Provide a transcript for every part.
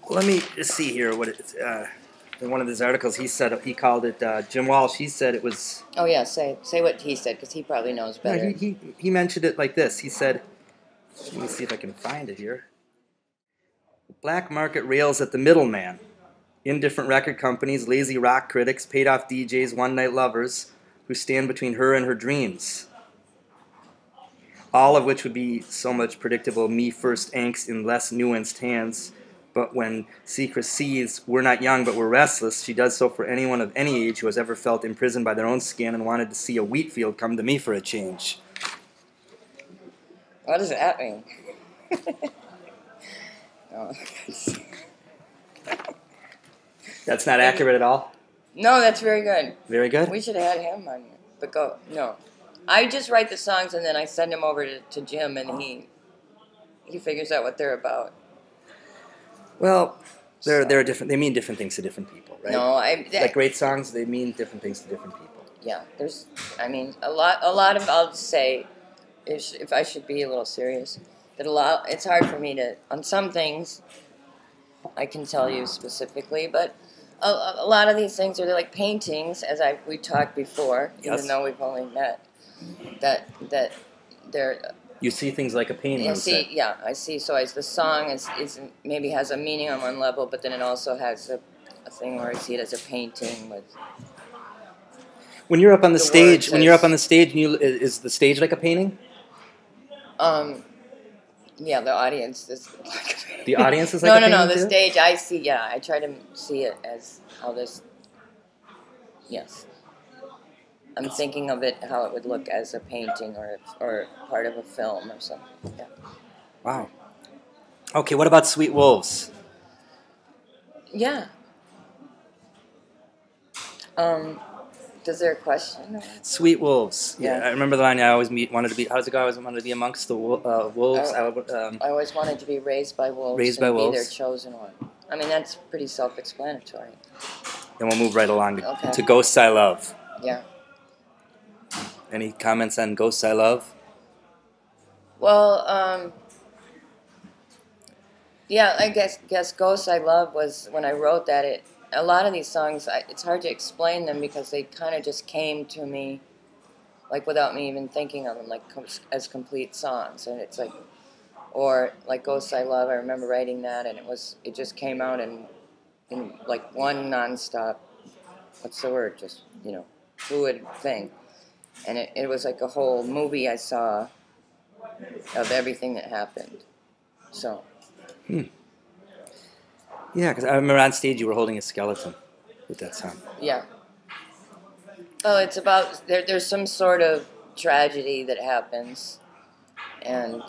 Let me just see here what it's. In one of his articles, he called it Jim Walsh. He said it was. Oh yeah, say what he said because he probably knows better. No, he mentioned it like this. He said, let me see if I can find it here. Black market rails at the middleman. Indifferent record companies, lazy rock critics, paid-off DJs, one-night lovers who stand between her and her dreams. All of which would be so much predictable me-first angst in less nuanced hands. But when Seichrist sees we're not young but we're restless, she does so for anyone of any age who has ever felt imprisoned by their own skin and wanted to see a wheat field come to me for a change. What does that mean? Oh. That's not accurate at all? No, that's very good. Very good? We should have had him on here. But go. No. I just write the songs and then I send them over to Jim and he figures out what they're about. Well, they're different. They mean different things to different people, right? No, like great songs, they mean different things to different people. Yeah, a lot of. I'll just say, if I should be a little serious, that it's hard for me to on some things. I can tell you specifically, but a lot of these things are like paintings, as we talked before, yes. Even though we've only met. That they're. You see things like a painting. I see. So the song is maybe has a meaning on one level, but then it also has a thing where I see it as a painting with. When you're up on the stage, is the stage like a painting? Yeah, the audience is like a painting. The audience is like a painting. No. The too? stage, I see. Yeah, I try to see it as how this. Yes. I'm thinking of it how it would look as a painting or part of a film or something. Yeah. Wow. Okay, what about Sweet Wolves? Yeah. Is there a question? Sweet Wolves. Yeah. I remember the line. I always wanted to be. How does it go? I always wanted to be amongst the wolves. I always wanted to be raised by wolves. Raised by wolves. Be their chosen one. I mean, that's pretty self-explanatory. Then we'll move right along to Ghosts I Love. Yeah. Any comments on Ghosts I Love? Well, yeah, I guess Ghosts I Love was, when I wrote that, a lot of these songs, it's hard to explain them because they kind of just came to me, like without me even thinking of them, like as complete songs. And it's like, or like Ghosts I Love, I remember writing that and it just came out in like one nonstop, what's the word, just, fluid thing. And it was like a whole movie I saw of everything that happened. So. Yeah, because I remember on stage you were holding a skeleton with that song. Yeah. Well, it's about, there's some sort of tragedy that happens, and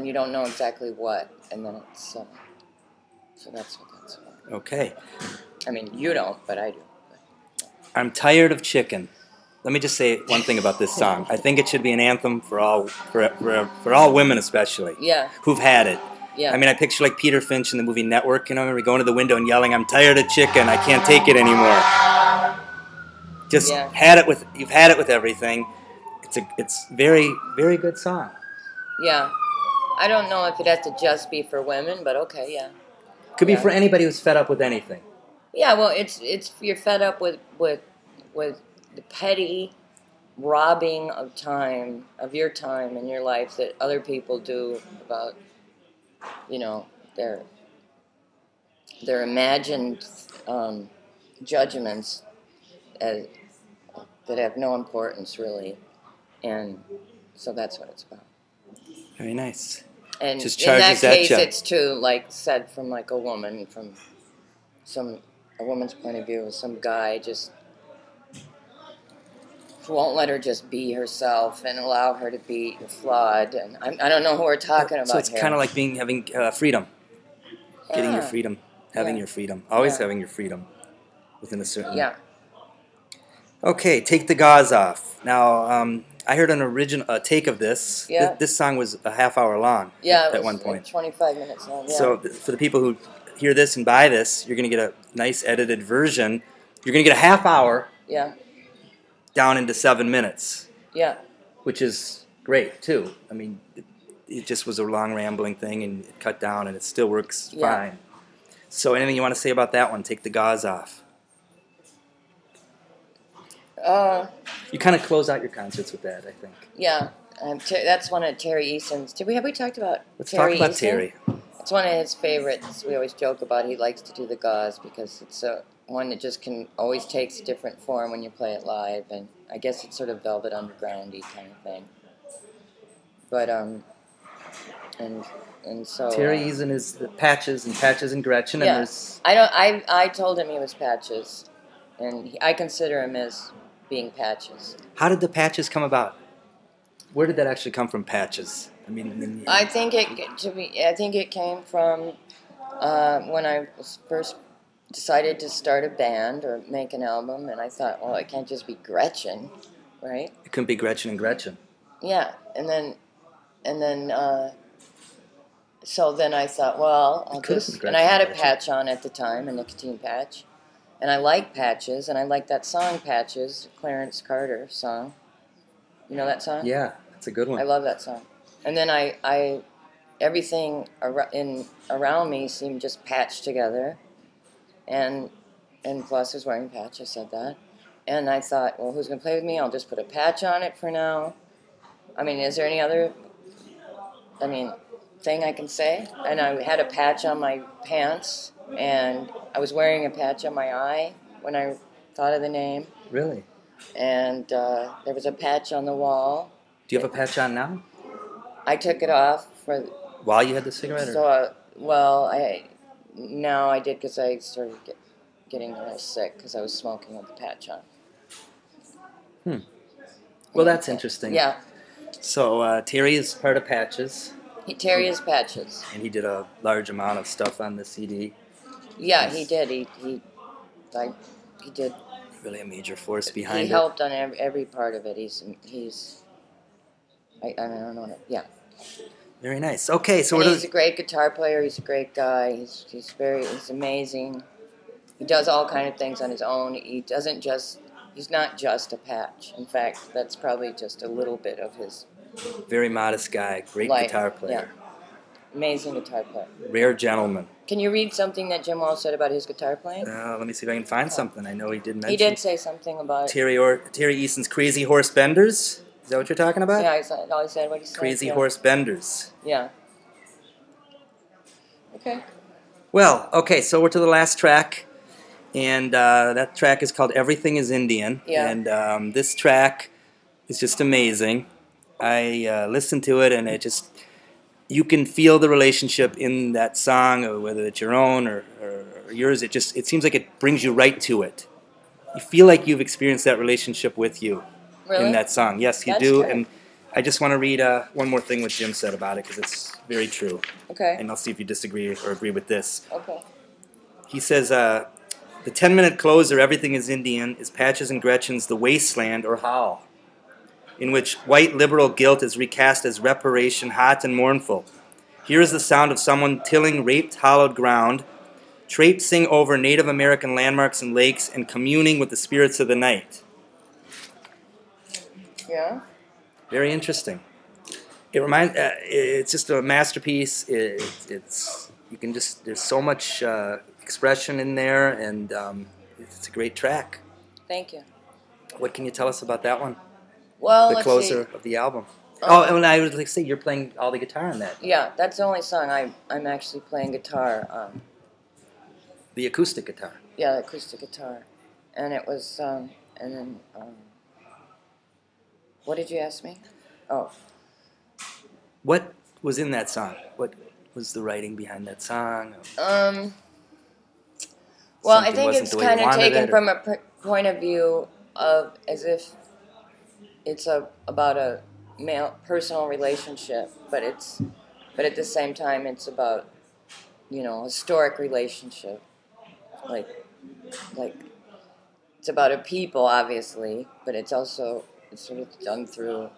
you don't know exactly what, and then it's, so that's what that's about. Okay. I mean, you don't, but I do. I'm tired of chicken. Let me just say one thing about this song. I think it should be an anthem for all women especially. Yeah. Who've had it. Yeah. I mean, I picture like Peter Finch in the movie Network, remember going to the window and yelling, "I'm tired of chicken. I can't take it anymore." Just you've had it with everything. It's very, very good song. Yeah. I don't know if it has to just be for women, but okay, yeah. Could be for anybody who's fed up with anything. Yeah, well, it's you're fed up with the petty robbing of your time in your life that other people do about, their imagined judgments that have no importance really, and so that's what it's about. Very nice. And just in that case, you. it's too said from like a woman, from a woman's point of view, some guy just won't let her just be herself and allow her to be flawed. And I don't know who we're talking about. So it's kind of like having freedom, getting your freedom, having your freedom, always having your freedom within a certain. Yeah. Okay, Take the Gauze Off. Now, I heard an original take of this. Yeah. This song was a half hour long. Yeah. At one point. Like 25 minutes long. Yeah. So for the people who hear this and buy this, you're going to get a nice edited version. You're going to get a half hour. Yeah. Down into 7 minutes. Yeah. Which is great too. I mean, it just was a long rambling thing, and it cut down, and it still works Yeah. fine. So anything you want to say about that one? Take the gauze off. You kind of close out your concerts with that, I think. Yeah. That's one of Terry Eason's. Have we talked about Let's Terry talk about Eason? Terry. It's one of his favorites. We always joke about he likes to do the gauze because it's one that just can always takes a different form when you play it live, and I guess it's sort of Velvet Underground-y kind of thing. But and so Terry Eason is the Patches and Gretchen, and yeah. there's I told him he was Patches, and I consider him as being Patches. how did the Patches come about? Where did that actually come from, Patches? I mean, I think it came from when I was first decided to start a band or make an album, and I thought, well, it can't just be Gretchen, right? it couldn't be Gretchen and Gretchen. Yeah, and then so then I thought, well, I'll could've just, been and I had a Gretchen. patch on at the time, a nicotine patch, and I like patches, and I like that song Patches, Clarence Carter song. You know that song? Yeah, that's a good one. I love that song. And then I everything around me seemed just patched together, and plus I was wearing a patch. I said that, and I thought, well, who's gonna play with me? I'll just put a patch on it for now. I mean, is there any other? Thing I can say? And I had a patch on my pants, and I was wearing a patch on my eye when I thought of the name. Really? And there was a patch on the wall. Do you have a patch on now? I took it off for. While you had the cigarette? Or? So now I did because I started getting a little sick because I was smoking with the patch on. Well, that's interesting. Yeah, So Terry is part of Patches, Terry is Patches. and he did a large amount of stuff on the CD. Yeah, he did. He did. Really a major force behind He it. helped on every part of it. I don't know. Yeah. Very nice. Okay, so And what he's a great guitar player. He's a great guy. He's amazing. He does all kind of things on his own. He's not just a patch. In fact, that's probably just a little bit of his very modest guy, great life. guitar player, Yeah. Amazing guitar player. rare gentleman. Can you read something that Jim Walsh said about his guitar playing? Let me see if I can find something. I know he did mention. He did say something about it. Terry Eason's Crazy Horse Benders. Is that what you're talking about? Yeah, I said what he said. Crazy yeah. Horse Benders. Yeah. Okay. Well, okay, so we're to the last track, and that track is called Everything is Indian. Yeah. And this track is just amazing. I listened to it, and you can feel the relationship in that song, or whether it's your own or yours. It seems like it brings you right to it. You feel like you've experienced that relationship with you Really? in that song. Yes, you That's do. great. And I just want to read one more thing what Jim said about it, because it's very true. Okay. And I'll see if you disagree or agree with this. Okay. He says, the 10-minute closer, Everything is Indian, is Patches and Gretchen's The Wasteland or Howl, in which white liberal guilt is recast as reparation, hot and mournful. Here is the sound of someone tilling raped, hollowed ground, traipsing over Native American landmarks and lakes, and communing with the spirits of the night. Yeah. Very interesting. It's just a masterpiece. There's so much expression in there, and it's a great track. Thank you. What can you tell us about that one? Well, The let's closer see. of the album. And I would like to say you're playing all the guitar on that. Yeah, that's the only song I'm actually playing guitar on. The acoustic guitar. Yeah, the acoustic guitar. And it was, what did you ask me? Oh, What was in that song? What was the writing behind that song? well, I Something think wasn't it's the way you kind of wanted taken it, or- from a point of view of as if it's about a male personal relationship, but at the same time it's about historic relationship, like it's about a people obviously, but it's sort of done through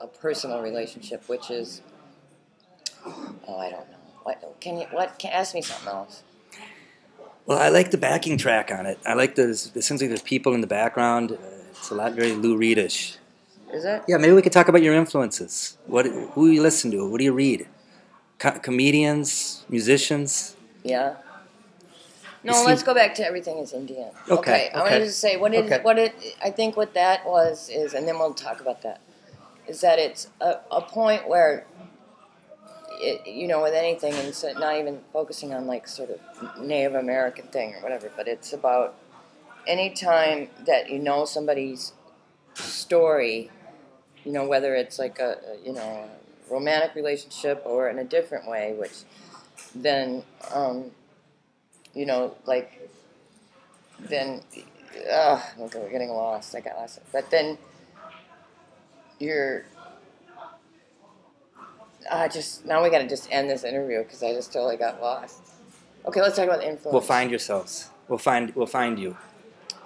a personal relationship, which is I don't know. Ask me something else. Well, I like the backing track on it. I like it seems like there's people in the background. It's a lot very Lou Reed-ish. Is it? Yeah, maybe we could talk about your influences. Who you listen to? What do you read? Comedians, musicians. Yeah. You No, seem- let's go back to everything is Indian. Okay, I wanted okay. to say Okay. I think what that was is, and then we'll talk about that, is that it's a point where, with anything, and so not even focusing on like sort of Native American thing or whatever, but it's about any time that you know somebody's story, whether it's like a romantic relationship or in a different way, which then, like, then, okay, we're getting lost. I got lost. But then you're, now we got to just end this interview because I just totally got lost. Okay, let's talk about influence. We'll find yourselves. We'll find you,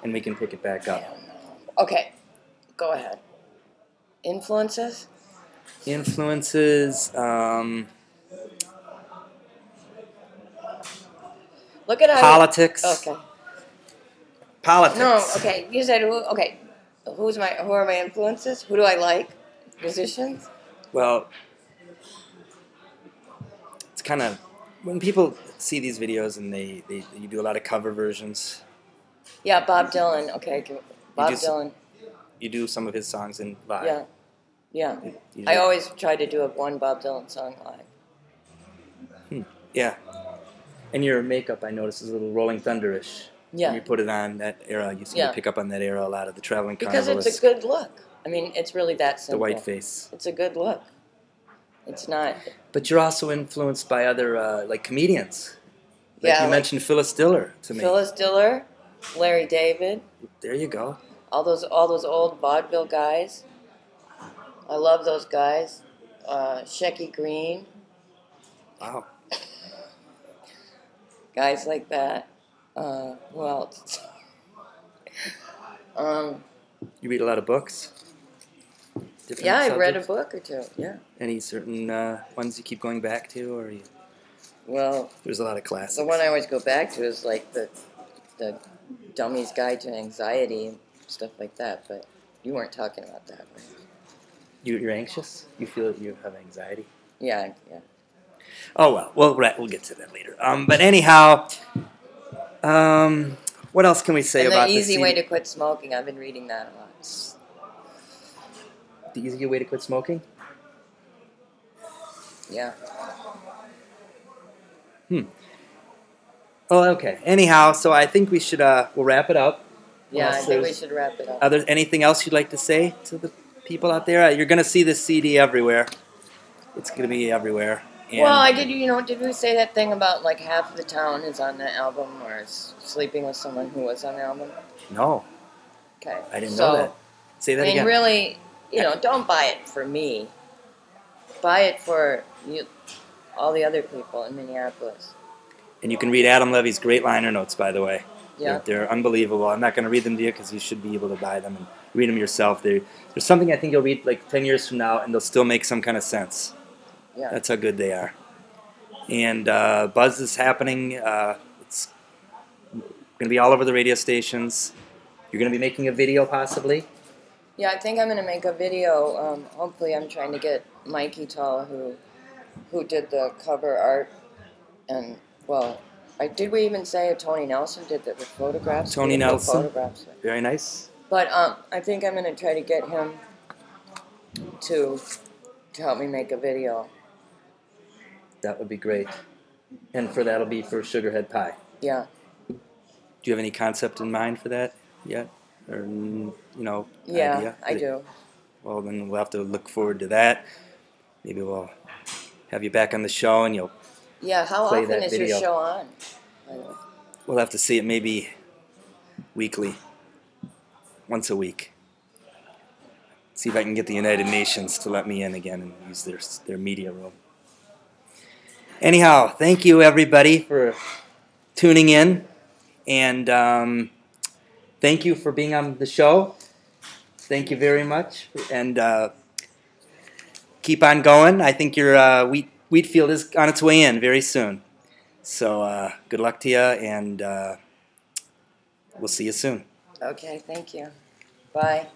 and we can pick it back I up. don't know. Okay, go ahead. Influences? Influences. Look at how Politics. Okay. Politics. No, okay. You said who? Okay. Who are my influences? Who do I like? Musicians? Well, it's kind of when people see these videos and you do a lot of cover versions. Yeah, Bob Dylan. Okay, Bob do Dylan. You do some of his songs in live. Yeah, yeah. You I always try to do one Bob Dylan song live. Yeah. And your makeup, I noticed, is a little Rolling Thunder-ish. Yeah. When you put it on that era, you seem to pick up on that era a lot of the traveling Because carnivalists. it's a good look. I mean, it's really that simple. The white face. It's a good look. It's not. But you're also influenced by other, like, comedians. Like Yeah, you mentioned Phyllis Diller to me. Phyllis Diller, Larry David. There you go. All those old vaudeville guys. I love those guys. Shecky Green. Wow. Guys like that. Who else? You read a lot of books? Different Yeah, I've read a subjects? book or two. Yeah. Any certain ones you keep going back to, or you? Well, There's a lot of classics. the one I always go back to is like the Dummy's Guide to Anxiety and stuff like that. But you weren't talking about that, right? You're anxious? You feel that you have anxiety? Yeah. Oh well, we'll get to that later. But anyhow, what else can we say And about the easy CD? way to quit smoking. I've been reading that a lot. The easy way to quit smoking? Yeah. Oh, okay. Anyhow, so I think we should we'll wrap it up. Yeah, I Unless think we there's should wrap it up. anything else you'd like to say to the people out there? You're going to see this CD everywhere. It's going to be everywhere. And Well, did we say that thing about like half of the town is on the album or is sleeping with someone who was on the album? No, Okay. I didn't know that. Say that I mean, again. really, don't buy it for me. Buy it for all the other people in Minneapolis. And you can read Adam Levy's great liner notes, by the way. Yeah. They're unbelievable. I'm not going to read them to you because you should be able to buy them and read them yourself. There's something I think you'll read like 10 years from now, and they'll still make some kind of sense. Yeah. That's how good they are. And Buzz is happening. It's going to be all over the radio stations. You're going to be making a video, possibly. Yeah, I think I'm going to make a video. Hopefully, I'm trying to get Mikey Tall, who did the cover art, and did we even say Tony Nelson did the photographs? Tony Beautiful Nelson. photographs. Very nice. But I think I'm going to try to get him to help me make a video. That would be great. And that'll be for Sugarhead Pie. Yeah. Do you have any concept in mind for that yet? Or, Yeah, idea? I do. Well, then we'll have to look forward to that. Maybe we'll have you back on the show and you'll Yeah, how play often that is video. your show on? We'll have to see it maybe weekly. Once a week. See if I can get the United Nations to let me in again and use their media room. Anyhow, thank you everybody for tuning in. And thank you for being on the show. Thank you very much. And keep on going. I think your wheat field is on its way in very soon. So good luck to you, and we'll see you soon. Okay, thank you. Bye.